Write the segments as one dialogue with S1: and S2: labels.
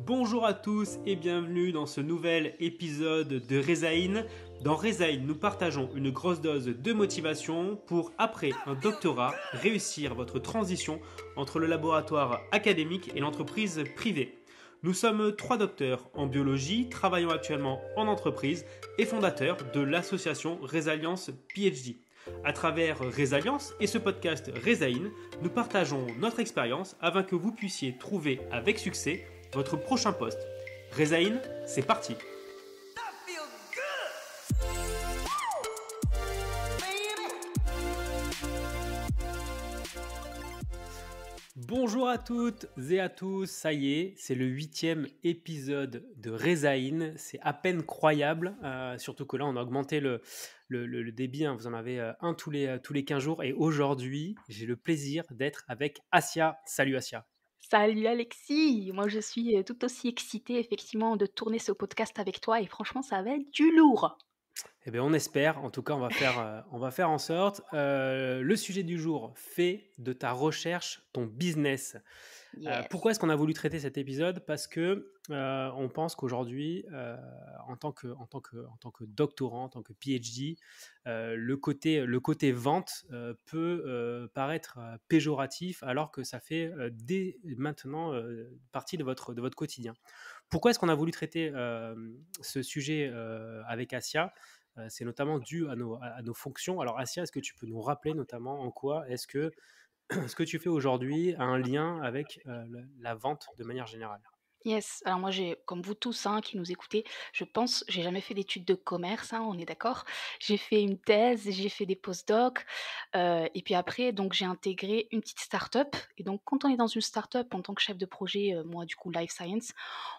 S1: Bonjour à tous et bienvenue dans ce nouvel épisode de Rezaïn. Dans Rezaïn, nous partageons une grosse dose de motivation pour, après un doctorat, réussir votre transition entre le laboratoire académique et l'entreprise privée. Nous sommes 3 docteurs en biologie, travaillant actuellement en entreprise et fondateurs de l'association Resalience PhD. À travers Resalience et ce podcast Rezaïn, nous partageons notre expérience afin que vous puissiez trouver avec succès votre prochain poste. Rezaïn, c'est parti. Bonjour à toutes et à tous, ça y est, c'est le 8e épisode de Rezaïn, c'est à peine croyable, surtout que là on a augmenté le débit, hein, vous en avez un tous les 15 jours et aujourd'hui j'ai le plaisir d'être avec Assia. Salut Assia.
S2: Salut Alexis, moi je suis tout aussi excitée effectivement de tourner ce podcast avec toi et franchement ça va être du lourd.
S1: Eh bien, on espère. En tout cas, on va faire en sorte. Le sujet du jour, fait de ta recherche ton business.
S2: Yes.
S1: Pourquoi est-ce qu'on a voulu traiter cet épisode? Parce que on pense qu'aujourd'hui, en tant que doctorant, en tant que PhD, le côté vente peut paraître péjoratif, alors que ça fait dès maintenant partie de votre quotidien. Pourquoi est-ce qu'on a voulu traiter ce sujet avec Asia? C'est notamment dû à nos fonctions. Alors, Asia, est-ce que tu peux nous rappeler notamment en quoi est-ce que ce que tu fais aujourd'hui a un lien avec la vente de manière générale?
S2: Yes, alors moi j'ai, comme vous tous hein, qui nous écoutez, je pense, j'ai jamais fait d'études de commerce, hein, on est d'accord. J'ai fait une thèse, j'ai fait des post-docs, et puis après donc j'ai intégré une petite start-up et donc quand on est dans une start-up en tant que chef de projet, moi du coup life science,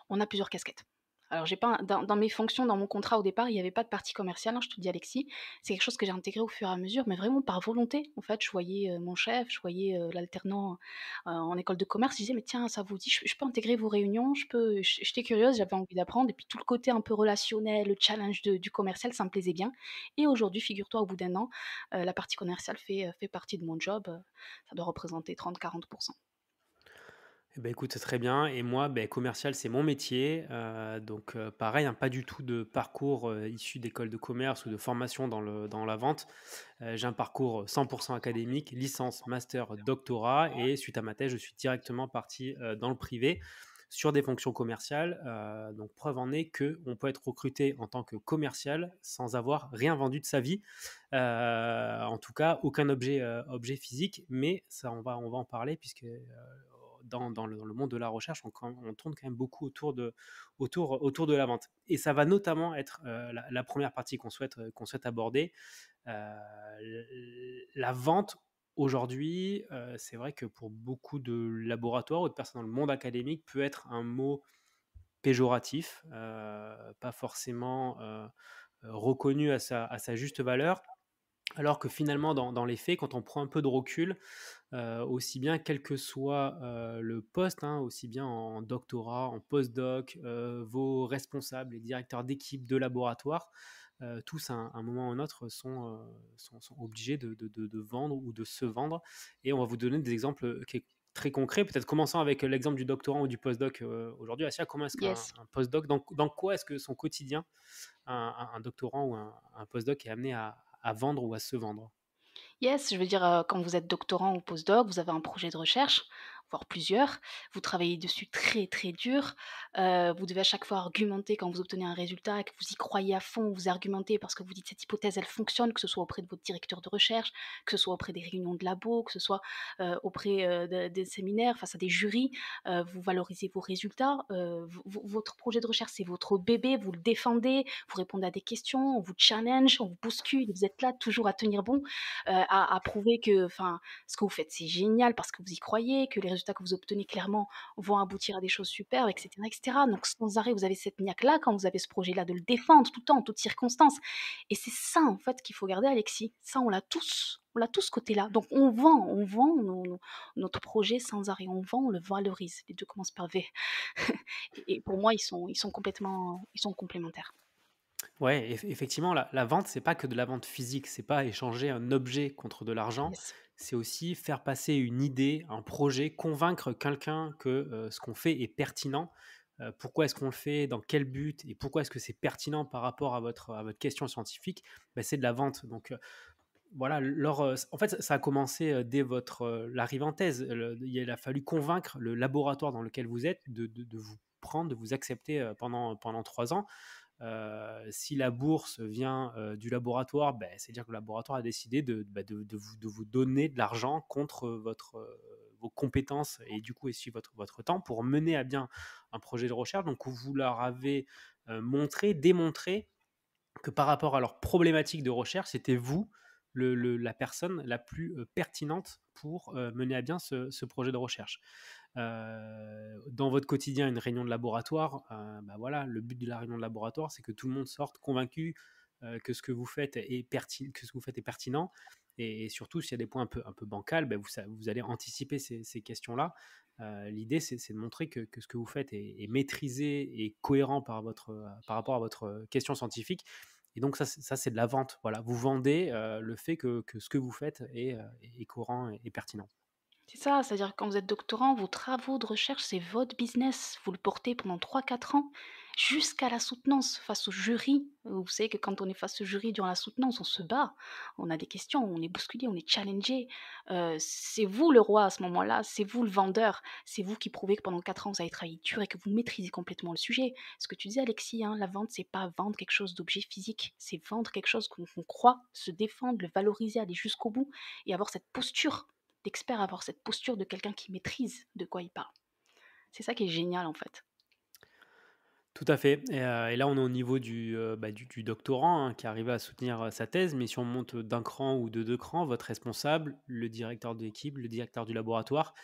S2: on a plusieurs casquettes. Alors j'ai pas dans mes fonctions, dans mon contrat au départ, il y avait pas de partie commerciale, hein, je te le dis Alexis. C'est quelque chose que j'ai intégré au fur et à mesure, mais vraiment par volonté. En fait, je voyais, mon chef, je voyais, l'alternant, en école de commerce, je disais: «Mais tiens, ça vous dit, je peux intégrer vos réunions? Je peux?» J'étais curieuse, j'avais envie d'apprendre et puis tout le côté un peu relationnel, le challenge du commercial, ça me plaisait bien et aujourd'hui, figure-toi, au bout d'un an, la partie commerciale fait partie de mon job, ça doit représenter 30-40.
S1: Eh ben, écoute, c'est très bien. Et moi, ben, commercial, c'est mon métier. Donc, pareil, hein, pas du tout de parcours issu d'école de commerce ou de formation dans la vente. J'ai un parcours 100% académique, licence, master, doctorat. Et suite à ma thèse, je suis directement parti dans le privé sur des fonctions commerciales. Donc, preuve en est qu'on peut être recruté en tant que commercial sans avoir rien vendu de sa vie. En tout cas, aucun objet physique. Mais ça, on va en parler puisque dans le monde de la recherche, on tourne quand même beaucoup autour de la vente. Et ça va notamment être la première partie qu'on souhaite aborder. La vente, aujourd'hui, c'est vrai que pour beaucoup de laboratoires ou de personnes dans le monde académique, peut être un mot péjoratif, pas forcément reconnu à sa juste valeur. Alors que finalement, dans les faits, quand on prend un peu de recul, aussi bien quel que soit le poste, hein, aussi bien en doctorat, en postdoc, vos responsables, les directeurs d'équipe, de laboratoire, tous à un moment ou un autre sont obligés de vendre ou de se vendre. Et on va vous donner des exemples très concrets, peut-être commençant avec l'exemple du doctorant ou du postdoc aujourd'hui. Asia, comment est-ce qu'un
S2: Yes.
S1: un postdoc, dans quoi est-ce que son quotidien, un doctorant ou un postdoc est amené à vendre ou à se vendre?
S2: Yes, je veux dire, quand vous êtes doctorant ou postdoc, vous avez un projet de recherche, voire plusieurs. Vous travaillez dessus très, très dur. Vous devez à chaque fois argumenter quand vous obtenez un résultat, que vous y croyez à fond, vous argumentez parce que vous dites: «Cette hypothèse, elle fonctionne», que ce soit auprès de votre directeur de recherche, que ce soit auprès des réunions de labo, que ce soit, auprès, des séminaires, face à des jurys. Vous valorisez vos résultats. Votre projet de recherche, c'est votre bébé, vous le défendez, vous répondez à des questions, on vous challenge, on vous bouscule, vous êtes là toujours à tenir bon, à prouver que, enfin, ce que vous faites, c'est génial parce que vous y croyez, que les résultats que vous obtenez clairement vont aboutir à des choses superbes, et cetera, et cetera. Donc sans arrêt, vous avez cette niaque-là quand vous avez ce projet-là de le défendre tout le temps, en toutes circonstances. Et c'est ça, en fait, qu'il faut garder, Alexis. Ça, on l'a tous. On l'a tous ce côté-là. Donc on vend notre projet sans arrêt. On vend, on le valorise. Les deux commencent par V. Et pour moi, ils sont complémentaires.
S1: Ouais, effectivement, la vente, c'est pas que de la vente physique, c'est pas échanger un objet contre de l'argent,
S2: Yes.
S1: c'est aussi faire passer une idée, un projet, convaincre quelqu'un que ce qu'on fait est pertinent. pourquoi est-ce qu'on le fait, dans quel but et pourquoi est-ce que c'est pertinent par rapport à votre question scientifique, bah, c'est de la vente. Donc, voilà, en fait, ça a commencé dès l'arrivée en thèse. Il a fallu convaincre le laboratoire dans lequel vous êtes de vous prendre, de vous accepter pendant 3 ans. Si la bourse vient du laboratoire, ben, c'est-à-dire que le laboratoire a décidé de vous donner de l'argent contre vos compétences et du coup aussi votre temps pour mener à bien un projet de recherche. Donc vous leur avez démontré que par rapport à leur problématique de recherche, c'était vous la personne la plus pertinente pour mener à bien ce projet de recherche. Dans votre quotidien, une réunion de laboratoire, bah voilà, le but de la réunion de laboratoire, c'est que tout le monde sorte convaincu que ce que vous faites est pertinent. Et surtout, s'il y a des points un peu bancals, bah vous allez anticiper ces questions-là. L'idée, c'est de montrer que ce que vous faites est maîtrisé et cohérent par rapport à votre question scientifique. Et donc, ça c'est de la vente. Voilà, vous vendez le fait que ce que vous faites est cohérent et pertinent.
S2: C'est ça, c'est-à-dire que quand vous êtes doctorant, vos travaux de recherche, c'est votre business. Vous le portez pendant 3 4 ans jusqu'à la soutenance face au jury. Vous savez que quand on est face au jury durant la soutenance, on se bat, on a des questions, on est bousculé, on est challengé. C'est vous le roi à ce moment-là, c'est vous le vendeur, c'est vous qui prouvez que pendant 4 ans, vous avez travaillé dur et que vous maîtrisez complètement le sujet. Ce que tu disais, Alexis, hein, la vente, c'est pas vendre quelque chose d'objet physique, c'est vendre quelque chose qu'on croit, se défendre, le valoriser, aller jusqu'au bout et avoir cette posture d'expert, avoir cette posture de quelqu'un qui maîtrise de quoi il parle. C'est ça qui est génial en fait.
S1: Tout à fait. Et là, on est au niveau du doctorant hein, qui arrive à soutenir sa thèse, mais si on monte d'un cran ou de 2 crans, votre responsable, le directeur de l'équipe, le directeur du laboratoire,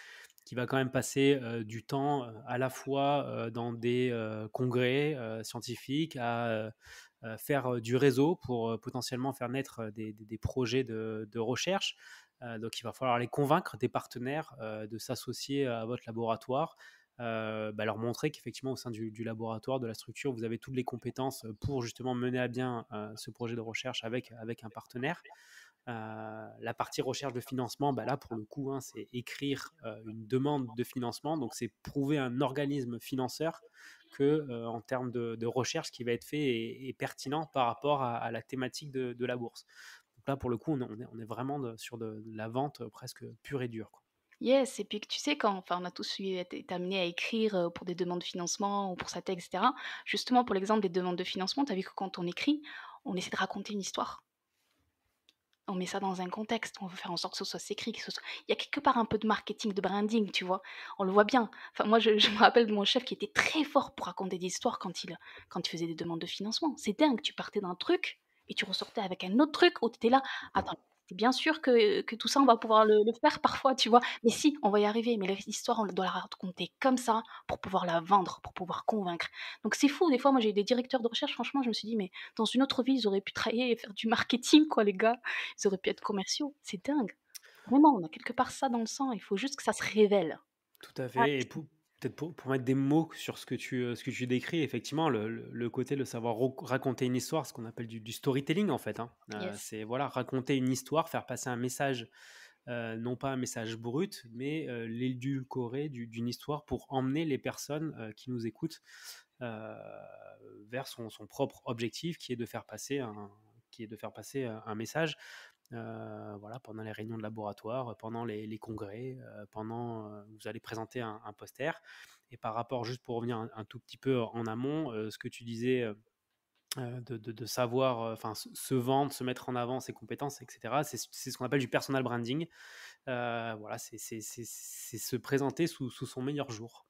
S1: qui va quand même passer du temps à la fois dans des congrès scientifiques, à faire du réseau pour potentiellement faire naître des projets de recherche. Donc, il va falloir les convaincre des partenaires de s'associer à votre laboratoire, leur montrer qu'effectivement au sein du laboratoire, de la structure, vous avez toutes les compétences pour justement mener à bien ce projet de recherche avec un partenaire. La partie recherche de financement, bah là pour le coup, hein, c'est écrire une demande de financement, donc c'est prouver à un organisme financeur que en termes de recherche, ce qui va être fait est pertinent par rapport à la thématique de la bourse. Donc là pour le coup, on est vraiment sur de la vente presque pure et dure, quoi.
S2: Yes, et puis que tu sais, quand enfin, on a tous été amenés à écrire pour des demandes de financement ou pour sa thèse, etc. Justement, pour l'exemple des demandes de financement, tu as vu que quand on écrit, on essaie de raconter une histoire. On met ça dans un contexte, on veut faire en sorte que ce soit écrit, il y a quelque part un peu de marketing, de branding, tu vois? On le voit bien. Enfin, moi, je me rappelle de mon chef qui était très fort pour raconter des histoires quand il faisait des demandes de financement. C'est dingue, tu partais d'un truc et tu ressortais avec un autre truc où tu étais là: «Attends, tu bien sûr que tout ça, on va pouvoir le faire parfois?» tu vois? «Mais si, on va y arriver, mais l'histoire, on doit la raconter comme ça pour pouvoir la vendre, pour pouvoir convaincre». Donc c'est fou, des fois, moi, j'ai eu des directeurs de recherche, franchement, je me suis dit: «Mais dans une autre vie, ils auraient pu travailler et faire du marketing, quoi, les gars». Ils auraient pu être commerciaux, c'est dingue. Vraiment, on a quelque part ça dans le sang, il faut juste que ça se révèle.
S1: Tout à
S2: Ah,
S1: fait et peut-être pour mettre des mots sur ce que tu décris, effectivement, le côté de savoir raconter une histoire, ce qu'on appelle du storytelling, en fait, hein.
S2: yes,
S1: C'est voilà, raconter une histoire, faire passer un message, non pas un message brut, mais l'édulcoré d'une histoire pour emmener les personnes, qui nous écoutent, heu, vers son propre objectif qui est de faire passer un message. Voilà, pendant les réunions de laboratoire, pendant les congrès, vous allez présenter un poster. Et par rapport, juste pour revenir un tout petit peu en amont, ce que tu disais, de savoir, enfin, se vendre, se mettre en avant, ses compétences, et cetera, c'est ce qu'on appelle du personal branding. Voilà, c'est se présenter sous son meilleur jour,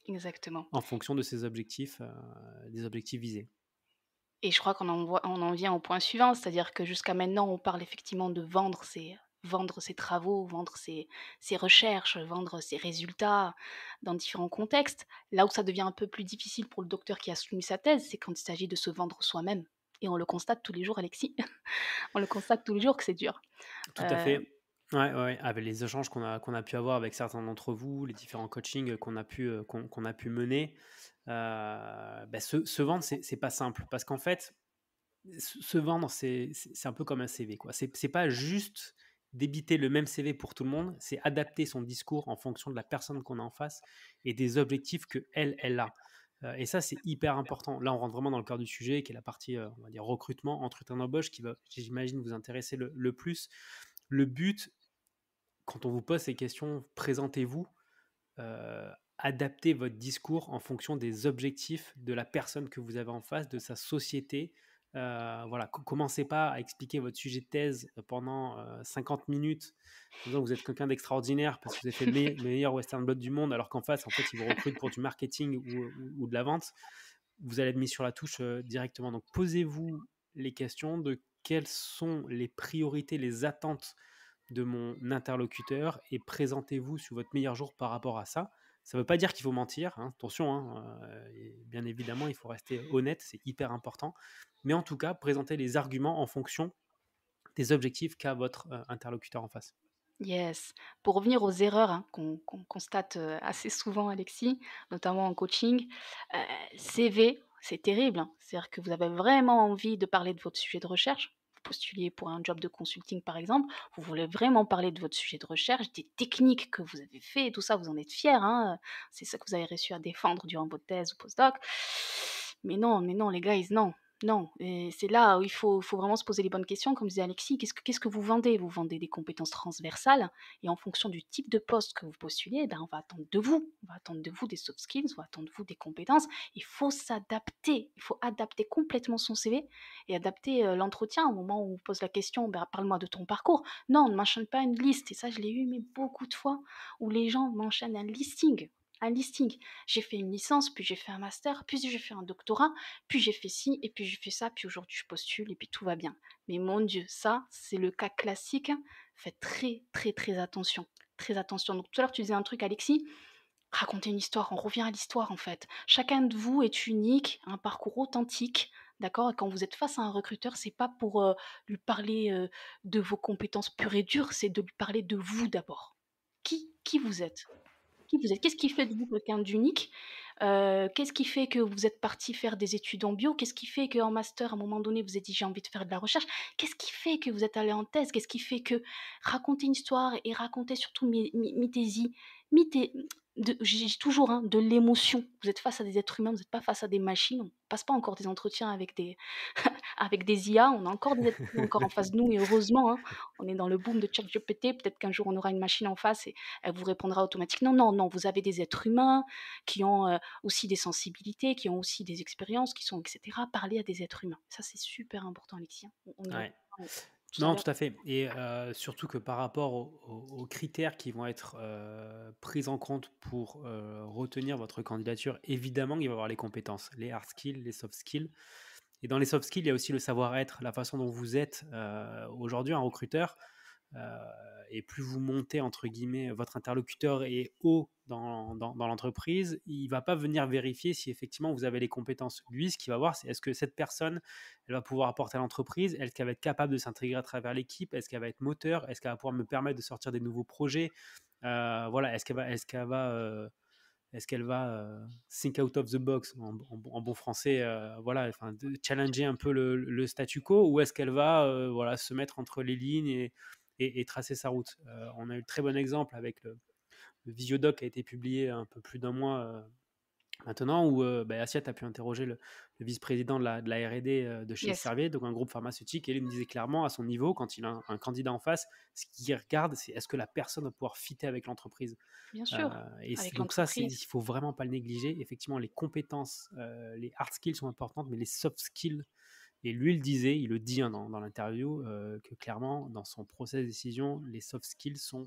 S2: exactement.
S1: en fonction de ses objectifs, des objectifs visés.
S2: Et je crois on en vient au point suivant, c'est-à-dire que jusqu'à maintenant, on parle effectivement de vendre ses travaux, vendre ses recherches, vendre ses résultats dans différents contextes. Là où ça devient un peu plus difficile pour le docteur qui a soutenu sa thèse, c'est quand il s'agit de se vendre soi-même et on le constate tous les jours, Alexis. On le constate tous les jours que c'est dur.
S1: Tout à
S2: Heu,
S1: fait. Ouais, ouais, ouais, avec les échanges qu'on a pu avoir avec certains d'entre vous, les différents coachings qu'on a pu mener, se vendre, c'est pas simple parce qu'en fait, se vendre, c'est un peu comme un CV, quoi. C'est pas juste débiter le même CV pour tout le monde, c'est adapter son discours en fonction de la personne qu'on a en face et des objectifs qu'elle a. Et ça, c'est hyper important. Là, on rentre vraiment dans le cœur du sujet, qui est la partie, on va dire, recrutement, entretien d'embauche, qui va, j'imagine, vous intéresser le plus. Le but, quand on vous pose ces questions, présentez-vous, euh, adaptez votre discours en fonction des objectifs de la personne que vous avez en face, de sa société. Voilà, commencez pas à expliquer votre sujet de thèse pendant 50 minutes en disant que vous êtes quelqu'un d'extraordinaire parce que vous avez fait le meilleur Western Blot du monde, alors qu'en face, en fait, ils vous recrutent pour du marketing ou de la vente. Vous allez être mis sur la touche directement. Donc, posez-vous les questions de quelles sont les priorités, les attentes de mon interlocuteur et présentez-vous sur votre meilleur jour par rapport à ça. Ça ne veut pas dire qu'il faut mentir, hein, attention, hein, et bien évidemment, il faut rester honnête, c'est hyper important. Mais en tout cas, présentez les arguments en fonction des objectifs qu'a votre interlocuteur en face.
S2: Yes. Pour revenir aux erreurs, hein, qu'on constate, assez souvent, Alexis, notamment en coaching, heu, CV, c'est terrible, hein. C'est-à-dire que vous avez vraiment envie de parler de votre sujet de recherche. Vous postuliez pour un job de consulting, par exemple, vous voulez vraiment parler de votre sujet de recherche, des techniques que vous avez fait et tout ça, vous en êtes fiers, hein, c'est ça que vous avez réussi à défendre durant votre thèse ou postdoc. Mais non les guys, non, non, et c'est là où il faut vraiment se poser les bonnes questions. Comme disait Alexis, qu'est-ce que vous vendez? Vous vendez des compétences transversales et en fonction du type de poste que vous postulez, ben, on va attendre de vous. On va attendre de vous des soft skills, on va attendre de vous des compétences. Il faut s'adapter. Il faut adapter complètement son CV et adapter l'entretien au moment où on vous pose la question, ben, parle-moi de ton parcours. Non, on ne m'enchaîne pas une liste. Et ça, je l'ai eu mais beaucoup de fois où les gens m'enchaînent un listing. Un listing. J'ai fait une licence, puis j'ai fait un master, puis j'ai fait un doctorat, puis j'ai fait ci, et puis j'ai fait ça, puis aujourd'hui je postule, et puis tout va bien. Mais mon Dieu, ça, c'est le cas classique. Faites très, très, très attention. Très attention. Donc tout à l'heure, tu disais un truc, Alexis. Racontez une histoire. On revient à l'histoire, en fait. Chacun de vous est unique, un parcours authentique. D'accord. Et quand vous êtes face à un recruteur, c'est pas pour lui parler de vos compétences pures et dures, c'est de lui parler de vous d'abord. Qui vous êtes? Qui vous êtes? Qu'est-ce qui fait de vous quelqu'un d'unique? Qu'est-ce qui fait que vous êtes parti faire des études en bio? Qu'est-ce qui fait qu'en master, à un moment donné, vous avez dit: «J'ai envie de faire de la recherche»? Qu'est-ce qui fait que vous êtes allé en thèse? Qu'est-ce qui fait que raconter une histoire et raconter surtout mettez-y mettez j'ai toujours, hein, de l'émotion. Vous êtes face à des êtres humains, vous n'êtes pas face à des machines. On passe pas encore des entretiens avec des avec des IA, on a encore des êtres humains encore en face de nous et heureusement, hein, on est dans le boom de ChatGPT, peut-être qu'un jour on aura une machine en face et elle vous répondra automatiquement. Non, non, non, vous avez des êtres humains qui ont aussi des sensibilités, qui ont aussi des expériences, qui sont, etc. Parler à des êtres humains. Ça, c'est super important, Alexis, hein. On y revient
S1: Ouais.
S2: tout à
S1: Non,
S2: l'heure.
S1: tout à fait. Et surtout que par rapport aux critères qui vont être pris en compte pour retenir votre candidature, évidemment, il va y avoir les compétences, les hard skills, les soft skills. Et dans les soft skills, il y a aussi le savoir-être, la façon dont vous êtes. Aujourd'hui, un recruteur, euh, et plus vous montez, entre guillemets, votre interlocuteur est haut dans l'entreprise, il ne va pas venir vérifier si effectivement vous avez les compétences. Lui, ce qu'il va voir, c'est est-ce que cette personne, elle va pouvoir apporter à l'entreprise, est-ce qu'elle va être capable de s'intégrer à travers l'équipe, est-ce qu'elle va être moteur, est-ce qu'elle va pouvoir me permettre de sortir des nouveaux projets, voilà, est-ce qu'elle va think out of the box en bon français, voilà, enfin, challenger un peu le statu quo, ou est-ce qu'elle va voilà, se mettre entre les lignes et tracer sa route. On a eu le très bon exemple avec le Visiodoc qui a été publié un peu plus d'un mois maintenant, où Assiette a pu interroger le vice-président de la R&D de chez
S2: Yes,
S1: Servier, donc un groupe pharmaceutique, et il me disait clairement, à son niveau, quand il a un candidat en face, ce qu'il regarde, c'est est-ce que la personne va pouvoir fitter avec l'entreprise.
S2: bien sûr, avec
S1: Donc ça, il
S2: l'entreprise.
S1: faut vraiment pas le négliger. Effectivement, les compétences, les hard skills sont importantes, mais les soft skills, et lui il disait, il le dit hein, dans l'interview, que clairement, dans son process de décision, les soft skills sont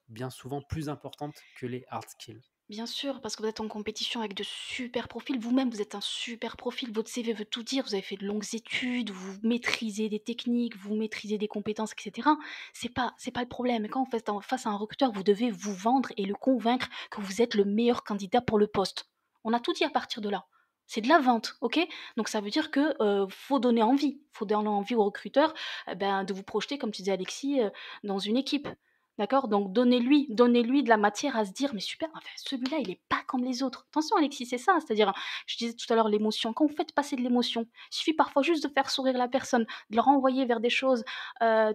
S1: bien souvent plus importantes que les hard skills.
S2: Bien sûr, parce que vous êtes en compétition avec de super profils. Vous-même, vous êtes un super profil. Votre CV veut tout dire. Vous avez fait de longues études, vous maîtrisez des techniques, vous maîtrisez des compétences, etc. C'est pas le problème. Et quand vous faites face à un recruteur, vous devez vous vendre et le convaincre que vous êtes le meilleur candidat pour le poste. On a tout dit à partir de là. C'est de la vente, ok? Donc ça veut dire que faut donner envie. Faut donner envie au recruteur ben, de vous projeter, comme tu disais Alexis, dans une équipe. D'accord? Donc donnez-lui de la matière à se dire: «Mais super, enfin celui-là, il est pas comme les autres». Attention Alexis, c'est ça, c'est-à-dire, je disais tout à l'heure l'émotion, quand vous faites passer de l'émotion, il suffit parfois juste de faire sourire la personne, de le renvoyer vers des choses,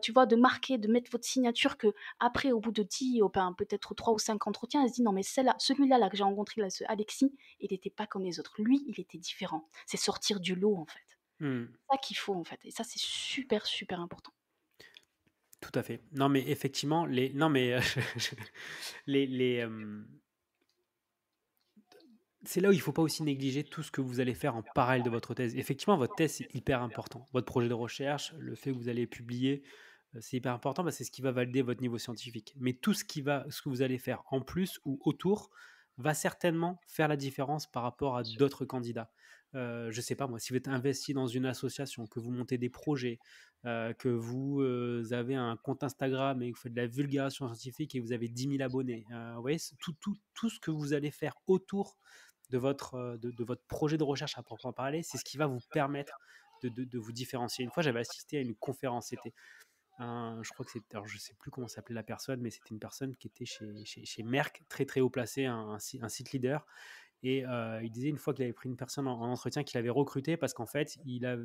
S2: tu vois? De marquer, de mettre votre signature que après, au bout de 10 ben, peut-être 3 ou 5 entretiens, elle se dit: «Non mais celle-là celui-là là que j'ai rencontré là, ce Alexis, il était pas comme les autres. Lui, il était différent». C'est sortir du lot en fait.
S1: Mmh.
S2: C'est ça qu'il faut en fait et ça c'est super, super important.
S1: Tout à fait. Non, mais effectivement, les non, mais les, c'est là où il faut pas aussi négliger tout ce que vous allez faire en parallèle de votre thèse. Effectivement, votre thèse, c'est hyper important. Votre projet de recherche, le fait que vous allez publier, c'est hyper important, c'est ce qui va valider votre niveau scientifique. Mais tout ce que vous allez faire en plus ou autour va certainement faire la différence par rapport à d'autres candidats. Je sais pas moi, si vous êtes investi dans une association, que vous montez des projets, que vous, avez un compte Instagram et que vous faites de la vulgarisation scientifique et que vous avez 10 000 abonnés, vous voyez? C'est tout ce que vous allez faire autour de votre projet de recherche à proprement parler, c'est ce qui va vous permettre de vous différencier. Une fois, j'avais assisté à une conférence, c'était je crois que c'était, alors je sais plus comment s'appelait la personne, mais c'était une personne qui était chez Merck, très très haut placé, un site leader, et il disait une fois qu'il avait pris une personne en entretien qu'il avait recruté parce qu'en fait,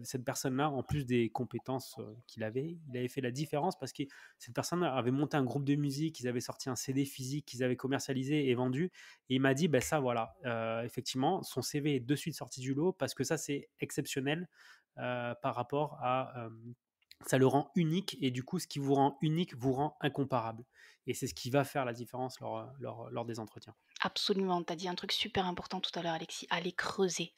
S1: cette personne-là, en plus des compétences il avait fait la différence parce que cette personne avait monté un groupe de musique, ils avaient sorti un CD physique qu'ils avaient commercialisé et vendu. Et il m'a dit, ben ça voilà, effectivement, son CV est de suite sorti du lot parce que ça, c'est exceptionnel par rapport à... ça le rend unique et du coup, ce qui vous rend unique vous rend incomparable. Et c'est ce qui va faire la différence lors des entretiens.
S2: Absolument, tu as dit un truc super important tout à l'heure, Alexis. Allez creuser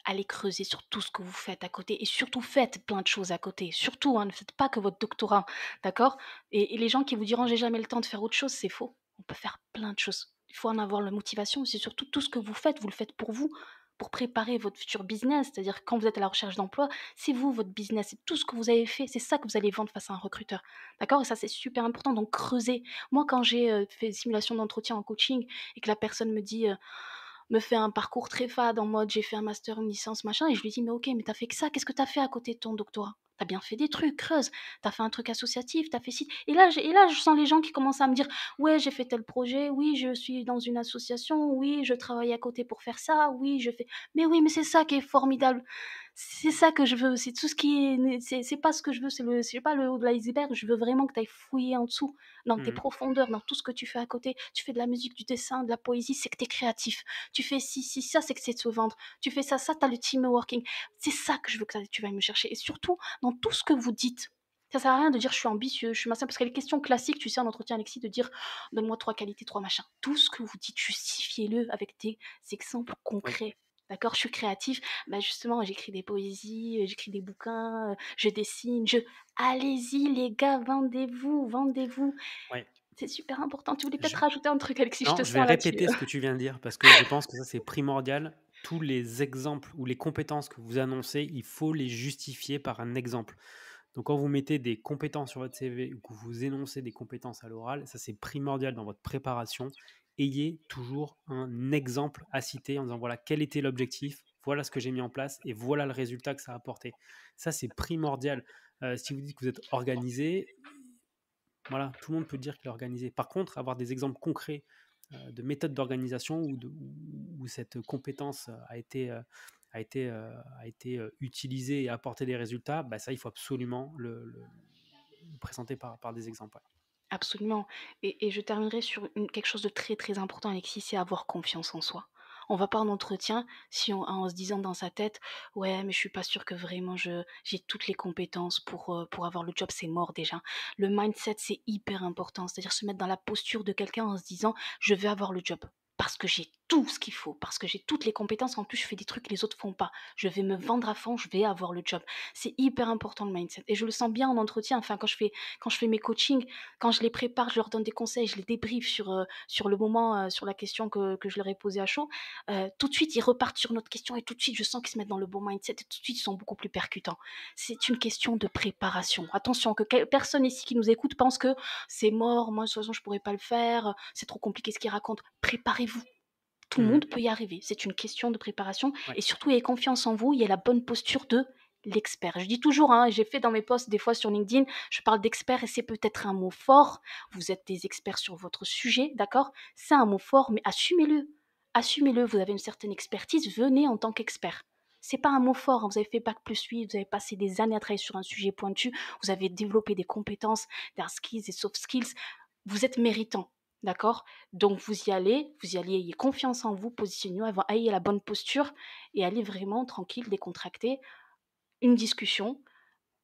S2: sur tout ce que vous faites à côté et surtout faites plein de choses à côté. Surtout, hein, ne faites pas que votre doctorat, d'accord? Et les gens qui vous diront j'ai jamais le temps de faire autre chose, c'est faux. On peut faire plein de choses. Il faut en avoir la motivation. C'est surtout tout ce que vous le faites pour vous, pour préparer votre futur business. C'est-à-dire quand vous êtes à la recherche d'emploi, c'est vous, votre business, c'est tout ce que vous avez fait, c'est ça que vous allez vendre face à un recruteur, d'accord? Et ça, c'est super important. Donc creusez. Moi, quand j'ai fait des simulations d'entretien en coaching, et que la personne me fait un parcours très fade en mode j'ai fait un master, une licence, machin, et je lui dis mais ok, mais t'as fait que ça, qu'est-ce que t'as fait à côté de ton doctorat? T'as bien fait des trucs, creuse, t'as fait un truc associatif, t'as fait ci. Et là, je sens les gens qui commencent à me dire ouais, j'ai fait tel projet, oui, je suis dans une association, oui, je travaille à côté pour faire ça, oui, je fais. Mais oui, mais c'est ça qui est formidable. C'est ça que je veux, c'est tout ce qui est. C'est pas ce que je veux, c'est pas le haut de l'iceberg, je veux vraiment que tu ailles fouiller en dessous dans tes
S1: Mhm.
S2: profondeurs, dans tout ce que tu fais à côté. Tu fais de la musique, du dessin, de la poésie, c'est que tu es créatif. Tu fais ci, ça, c'est que c'est de se vendre. Tu fais ça, tu as le team working. C'est ça que je veux que tu vas me chercher. Et surtout, dans tout ce que vous dites. Ça sert à rien de dire je suis ambitieux, je suis machin, parce que les questions classiques, tu sais, en entretien, Alexis, de dire donne-moi 3 qualités, 3 machins. Tout ce que vous dites, justifiez-le avec des exemples
S1: Oui.
S2: concrets. D'accord, je suis créatif. Bah justement, j'écris des poésies, j'écris des bouquins, je dessine, je. Allez-y, les gars, vendez-vous, vendez-vous.
S1: Ouais.
S2: C'est super important. Tu voulais peut-être
S1: Je-
S2: rajouter un truc, Alexis, je te
S1: Non, je vais
S2: sens là-dessus.
S1: répéter ce que tu viens de dire parce que je pense que ça, c'est primordial. Tous les exemples ou les compétences que vous annoncez, il faut les justifier par un exemple. Donc, quand vous mettez des compétences sur votre CV ou que vous énoncez des compétences à l'oral, ça, c'est primordial dans votre préparation. Ayez toujours un exemple à citer en disant voilà quel était l'objectif, voilà ce que j'ai mis en place et voilà le résultat que ça a apporté. Ça, c'est primordial. Si vous dites que vous êtes organisé, voilà, tout le monde peut dire qu'il est organisé. Par contre, avoir des exemples concrets de méthodes d'organisation où cette compétence a été utilisée et apporté des résultats, bah ça, il faut absolument le présenter par des exemples. Ouais.
S2: Absolument. Et je terminerai sur quelque chose de très très important, Alexis, c'est avoir confiance en soi. On va pas en entretien si en se disant dans sa tête, ouais, mais je suis pas sûre que vraiment j'ai toutes les compétences pour avoir le job, c'est mort déjà. Le mindset, c'est hyper important, c'est-à-dire se mettre dans la posture de quelqu'un en se disant, je vais avoir le job. Parce que j'ai tout ce qu'il faut, parce que j'ai toutes les compétences, en plus je fais des trucs que les autres font pas. Je vais me vendre à fond, je vais avoir le job. C'est hyper important le mindset. Et je le sens bien en entretien, enfin quand je fais mes coachings, quand je les prépare, je leur donne des conseils, je les débriefe sur le moment, sur la question que je leur ai posée à chaud. Tout de suite, ils repartent sur notre question et tout de suite, je sens qu'ils se mettent dans le bon mindset et tout de suite, ils sont beaucoup plus percutants. C'est une question de préparation. Attention, que personne ici qui nous écoute pense que c'est mort, moi de toute façon, je pourrais pas le faire, c'est trop compliqué ce qu'ils racontent. Préparez-vous. Tout le
S1: Mhm.
S2: monde peut y arriver. C'est une question de préparation
S1: Ouais.
S2: et surtout, ayez confiance en vous, ayez la bonne posture de l'expert. Je dis toujours, hein, j'ai fait dans mes posts des fois sur LinkedIn, je parle d'expert et c'est peut-être un mot fort. Vous êtes des experts sur votre sujet, d'accord? C'est un mot fort, mais assumez-le. Assumez-le, vous avez une certaine expertise, venez en tant qu'expert. C'est pas un mot fort, hein. Vous avez fait bac plus 8, vous avez passé des années à travailler sur un sujet pointu, vous avez développé des compétences, des hard skills, des soft skills. Vous êtes méritant, d'accord? Donc vous y allez, ayez confiance en vous, positionnez-vous, ayez la bonne posture et allez vraiment tranquille, décontracté. Une discussion,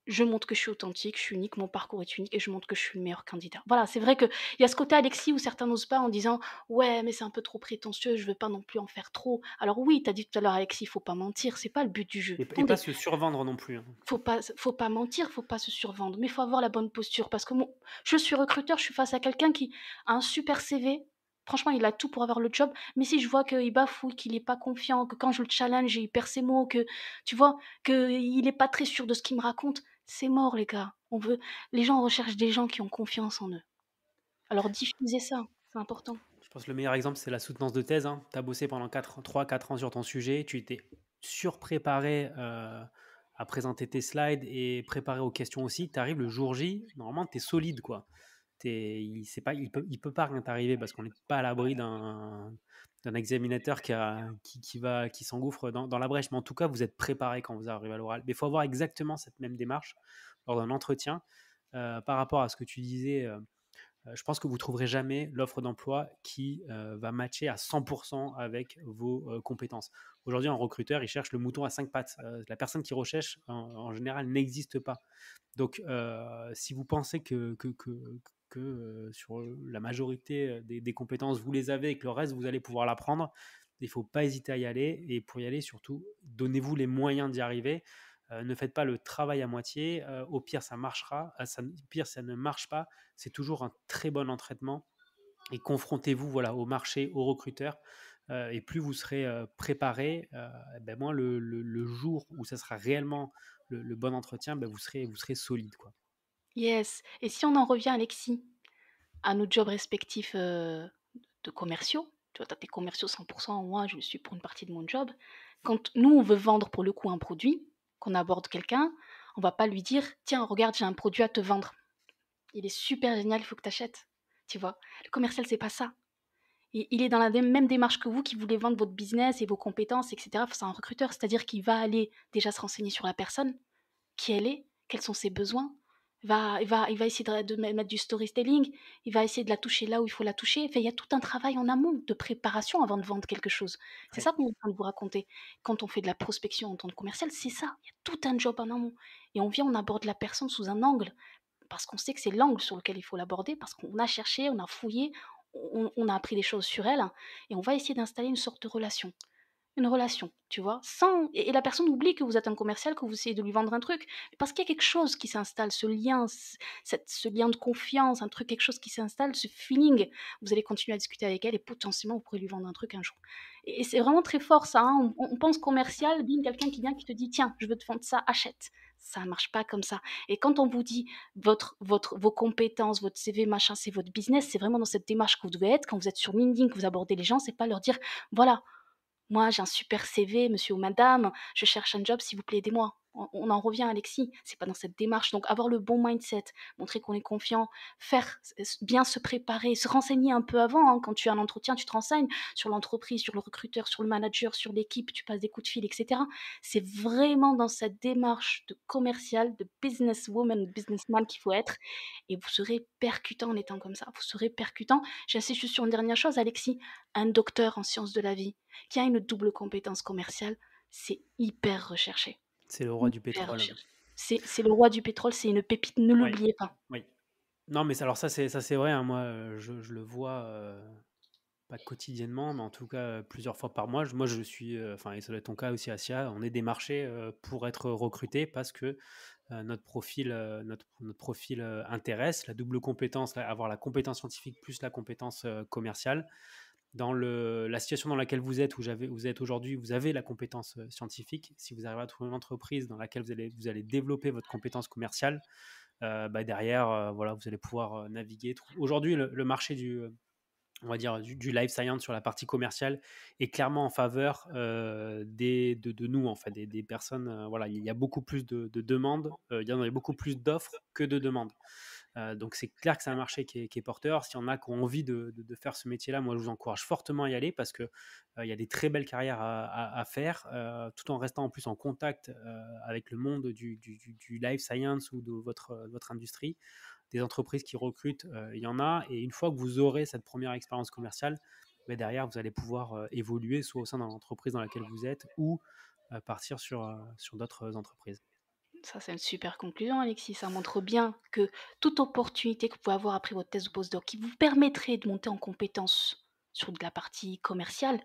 S2: je montre que je suis authentique, je suis unique, mon parcours est unique et je montre que je suis le meilleur candidat. Voilà, c'est vrai qu'il y a ce côté Alexis où certains n'osent pas en disant ouais, mais c'est un peu trop prétentieux, je veux pas non plus en faire trop. Alors oui, tu as dit tout à l'heure, Alexis, il faut pas mentir, c'est pas le but du jeu.
S1: Et pas
S2: Attendez,
S1: se survendre non plus, hein.
S2: faut pas mentir, faut pas se survendre, mais il faut avoir la bonne posture parce que je suis recruteur, je suis face à quelqu'un qui a un super CV. Franchement, il a tout pour avoir le job, mais si je vois qu'il bafouille, qu'il est pas confiant, que quand je le challenge, il perd ses mots, que tu vois, qu'il est pas très sûr de ce qu'il me raconte, c'est mort, les gars. Les gens recherchent des gens qui ont confiance en eux. Alors diffusez ça, c'est important.
S1: Je pense que le meilleur exemple, c'est la soutenance de thèse, hein. Tu as bossé pendant 3-4 ans sur ton sujet, tu étais surpréparé à présenter tes slides et préparé aux questions aussi. Tu arrives le jour J, normalement, tu es solide, quoi. Il peut pas rien t'arriver parce qu'on n'est pas à l'abri d'un examinateur qui s'engouffre dans la brèche. Mais en tout cas, vous êtes préparé quand vous arrivez à l'oral. Mais il faut avoir exactement cette même démarche lors d'un entretien. Par rapport à ce que tu disais, je pense que vous ne trouverez jamais l'offre d'emploi qui va matcher à 100% avec vos compétences. Aujourd'hui, un recruteur, il cherche le mouton à 5 pattes. La personne qui recherche, en général, n'existe pas. Donc, si vous pensez que sur la majorité des compétences, vous les avez et que le reste, vous allez pouvoir l'apprendre, il ne faut pas hésiter à y aller. Et pour y aller, surtout, donnez-vous les moyens d'y arriver. Ne faites pas le travail à moitié. Au pire, ça marchera. Au pire, ça ne marche pas. C'est toujours un très bon entraînement. Et confrontez-vous voilà, au marché, aux recruteurs. Et plus vous serez préparé, ben moins le jour où ça sera réellement le bon entretien, ben vous serez solide, quoi.
S2: Yes. Et si on en revient, Alexis, à nos jobs respectifs de commerciaux. Tu vois, tu as tes commerciaux 100%, moi je le suis pour une partie de mon job. Quand nous, on veut vendre pour le coup un produit, qu'on aborde quelqu'un, on va pas lui dire tiens, regarde, j'ai un produit à te vendre. Il est super génial, il faut que tu achètes. Tu vois, le commercial, c'est pas ça. Il est dans la même démarche que vous qui voulez vendre votre business et vos compétences, etc. C'est un recruteur, c'est-à-dire qu'il va aller déjà se renseigner sur la personne, qui elle est, quels sont ses besoins. Il va essayer de mettre du storytelling, il va essayer de la toucher là où il faut la toucher. Enfin, il y a tout un travail en amont de préparation avant de vendre quelque chose. C'est
S1: Ouais.
S2: ça qu'on est en train de vous raconter. Quand on fait de la prospection en tant que commercial, c'est ça. Il y a tout un job en amont. Et on aborde la personne sous un angle, parce qu'on sait que c'est l'angle sur lequel il faut l'aborder, parce qu'on a cherché, on a fouillé, on a appris des choses sur elle, et on va essayer d'installer une sorte de relation. Une relation, tu vois? Sans et la personne oublie que vous êtes un commercial, que vous essayez de lui vendre un truc, parce qu'il y a quelque chose qui s'installe, ce lien, ce lien de confiance, un truc, quelque chose qui s'installe, ce feeling. Vous allez continuer à discuter avec elle et potentiellement vous pourrez lui vendre un truc un jour. Et c'est vraiment très fort ça, hein. On pense commercial, bim, quelqu'un qui vient qui te dit: «Tiens, je veux te vendre ça, achète». Ça marche pas comme ça. Et quand on vous dit vos compétences, votre CV, machin, c'est votre business, c'est vraiment dans cette démarche que vous devez être. Quand vous êtes sur LinkedIn, que vous abordez les gens, c'est pas leur dire: «Voilà, moi, j'ai un super CV, monsieur ou madame, je cherche un job, s'il vous plaît, aidez-moi. On en revient, Alexis, c'est pas dans cette démarche. Donc, avoir le bon mindset, montrer qu'on est confiant, bien se préparer, se renseigner un peu avant, hein. Quand tu as un entretien, tu te renseignes sur l'entreprise, sur le recruteur, sur le manager, sur l'équipe, tu passes des coups de fil, etc. C'est vraiment dans cette démarche de commercial, de businesswoman, businessman qu'il faut être. Et vous serez percutant en étant comme ça. Vous serez percutant. J'insiste juste sur une dernière chose, Alexis. Un docteur en sciences de la vie qui a une double compétence commerciale, c'est hyper recherché.
S1: C'est le roi du
S2: Hyper
S1: pétrole.
S2: recherché. C'est le roi du pétrole, c'est une pépite, ne
S1: Oui,
S2: l'oubliez pas.
S1: oui. Non, mais alors ça c'est vrai, hein. Moi, je le vois, pas quotidiennement, mais en tout cas plusieurs fois par mois. Moi, je suis, enfin, et ça doit être ton cas aussi, Asia, on est démarché pour être recruté parce que notre profil intéresse. La double compétence, avoir la compétence scientifique plus la compétence commerciale. Dans la situation dans laquelle vous êtes aujourd'hui, vous avez la compétence scientifique. Si vous arrivez à trouver une entreprise dans laquelle vous allez développer votre compétence commerciale, bah derrière, voilà, vous allez pouvoir naviguer. Aujourd'hui, le marché on va dire, du life science sur la partie commerciale est clairement en faveur de nous, en fait, des personnes. Voilà, il y a beaucoup plus de demandes, il y en a beaucoup plus d'offres que de demandes. Donc c'est clair que c'est un marché qui est porteur. S'il y en a qui ont envie de faire ce métier-là, moi je vous encourage fortement à y aller parce que il y a des très belles carrières à faire, tout en restant en plus en contact avec le monde du life science ou de votre industrie. Des entreprises qui recrutent, il y en a. Et une fois que vous aurez cette première expérience commerciale, mais derrière, vous allez pouvoir évoluer soit au sein de l'entreprise dans laquelle vous êtes ou partir sur d'autres entreprises.
S2: Ça, c'est une super conclusion, Alexis. Ça montre bien que toute opportunité que vous pouvez avoir après votre thèse de postdoc qui vous permettrait de monter en compétence sur de la partie commerciale,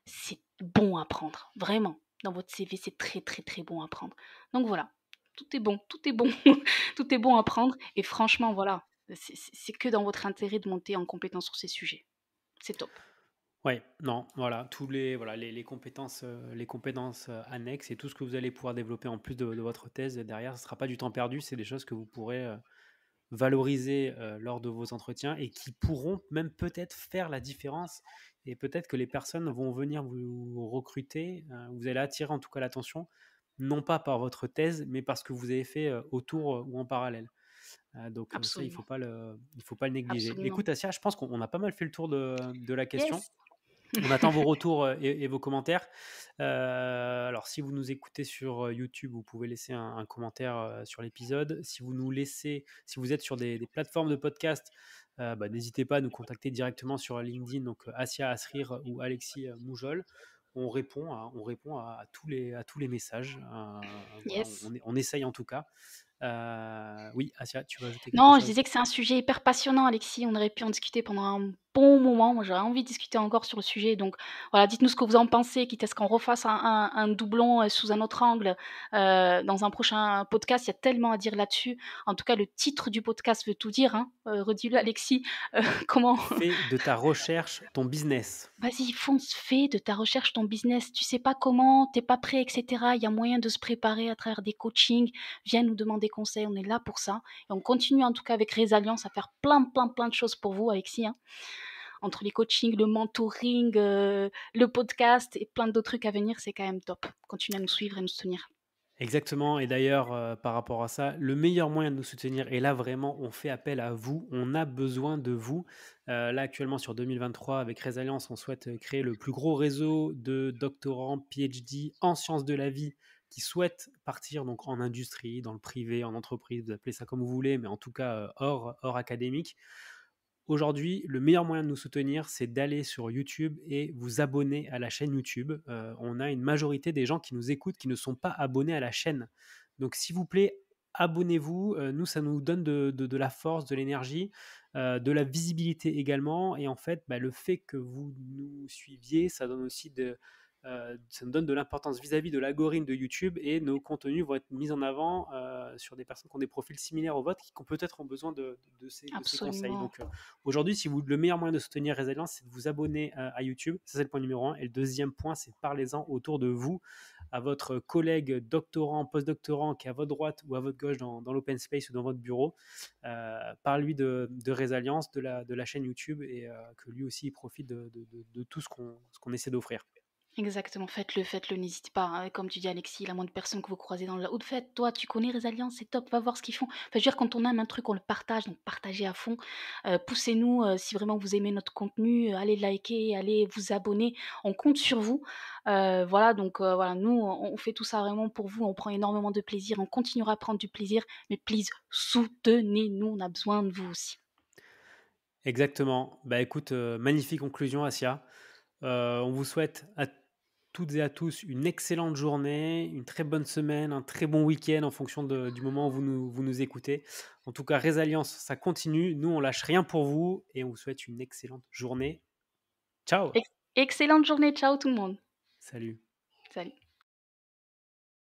S2: c'est bon à prendre, vraiment. Dans votre CV, c'est très, très, très bon à prendre. Donc voilà, tout est bon, tout est bon, tout est bon à prendre. Et franchement, voilà, c'est que dans votre intérêt de monter en compétence sur ces sujets. C'est top.
S1: Ouais, non, voilà, voilà, les compétences annexes et tout ce que vous allez pouvoir développer en plus de votre thèse derrière, ce ne sera pas du temps perdu, c'est des choses que vous pourrez valoriser lors de vos entretiens et qui pourront même peut-être faire la différence. Et peut-être que les personnes vont venir vous recruter, vous allez attirer en tout cas l'attention, non pas par votre thèse, mais parce que vous avez fait autour ou en parallèle. Donc ça,
S2: Absolument,
S1: il faut pas le négliger.
S2: absolument.
S1: Écoute, Asia, je pense qu'on a pas mal fait le tour de la question.
S2: Yes.
S1: On attend vos retours et vos commentaires. Alors, si vous nous écoutez sur YouTube, vous pouvez laisser un commentaire sur l'épisode. Si vous êtes sur des plateformes de podcast, bah, n'hésitez pas à nous contacter directement sur LinkedIn, donc Asia Asrir ou Alexis Moujol. On répond à tous les messages. Voilà,
S2: Yes.
S1: on essaye en tout cas. Oui, Asia, tu veux ajouter quelque
S2: Non, je
S1: chose?
S2: disais que c'est un sujet hyper passionnant, Alexis. On aurait pu en discuter pendant un bon moment. Moi, j'aurais envie de discuter encore sur le sujet. Donc, voilà, dites-nous ce que vous en pensez, quitte à ce qu'on refasse un doublon sous un autre angle dans un prochain podcast. Il y a tellement à dire là-dessus. En tout cas, le titre du podcast veut tout dire. Hein. Redis-le, Alexis. Comment
S1: Fais de ta recherche ton business.
S2: Vas-y, fonce, fais de ta recherche ton business. Tu sais pas comment, t'es pas prêt, etc. Il y a moyen de se préparer à travers des coachings. Viens nous demander conseil, on est là pour ça. Et on continue en tout cas avec Résalliance à faire plein, plein, plein de choses pour vous, Alexis. Hein. Entre les coachings, le mentoring, le podcast et plein d'autres trucs à venir, c'est quand même top. Continuez à nous suivre et nous soutenir.
S1: Exactement. Et d'ailleurs, par rapport à ça, le meilleur moyen de nous soutenir, et là vraiment, on fait appel à vous, on a besoin de vous. Là, actuellement, sur 2023, avec Résalliance, on souhaite créer le plus gros réseau de doctorants, PhD en sciences de la vie qui souhaitent partir donc en industrie, dans le privé, en entreprise, vous appelez ça comme vous voulez, mais en tout cas hors académique. Aujourd'hui, le meilleur moyen de nous soutenir, c'est d'aller sur YouTube et vous abonner à la chaîne YouTube. On a une majorité des gens qui nous écoutent qui ne sont pas abonnés à la chaîne. Donc, s'il vous plaît, abonnez-vous. Nous, ça nous donne de la force, de l'énergie, de la visibilité également. Et en fait, bah, le fait que vous nous suiviez, ça nous donne de l'importance vis-à-vis de l'algorithme de YouTube et nos contenus vont être mis en avant sur des personnes qui ont des profils similaires aux vôtres qui peut-être ont besoin de ces conseils.
S2: Absolument.
S1: Donc, aujourd'hui, si vous, le meilleur moyen de soutenir Résilience, c'est de vous abonner à YouTube. Ça, c'est le point numéro un. Et le deuxième point, c'est parlez-en autour de vous, à votre collègue doctorant, postdoctorant qui est à votre droite ou à votre gauche dans l'open space ou dans votre bureau. Parle-lui de Résilience, de la chaîne YouTube et que lui aussi il profite de tout ce qu'on essaie d'offrir.
S2: Exactement, faites-le, n'hésitez pas, hein. Comme tu dis Alexis, la moindre personne que vous croisez dans la route, faites. Toi, tu connais Resilience, c'est top, va voir ce qu'ils font. Enfin, je veux dire, quand on aime un truc, on le partage, donc partagez à fond. Poussez-nous, si vraiment vous aimez notre contenu, allez liker, allez vous abonner. On compte sur vous. Voilà, donc voilà, nous, on fait tout ça vraiment pour vous. On prend énormément de plaisir. On continuera à prendre du plaisir. Mais please, soutenez-nous. On a besoin de vous aussi.
S1: Exactement. Bah écoute, magnifique conclusion, Asia. On vous souhaite à toutes et à tous une excellente journée, une très bonne semaine, un très bon week-end en fonction du moment où vous nous écoutez. En tout cas, Résilience, ça continue. Nous, on lâche rien pour vous et on vous souhaite une excellente journée. Ciao.
S2: Excellente journée. Ciao tout le monde.
S1: Salut.
S2: Salut.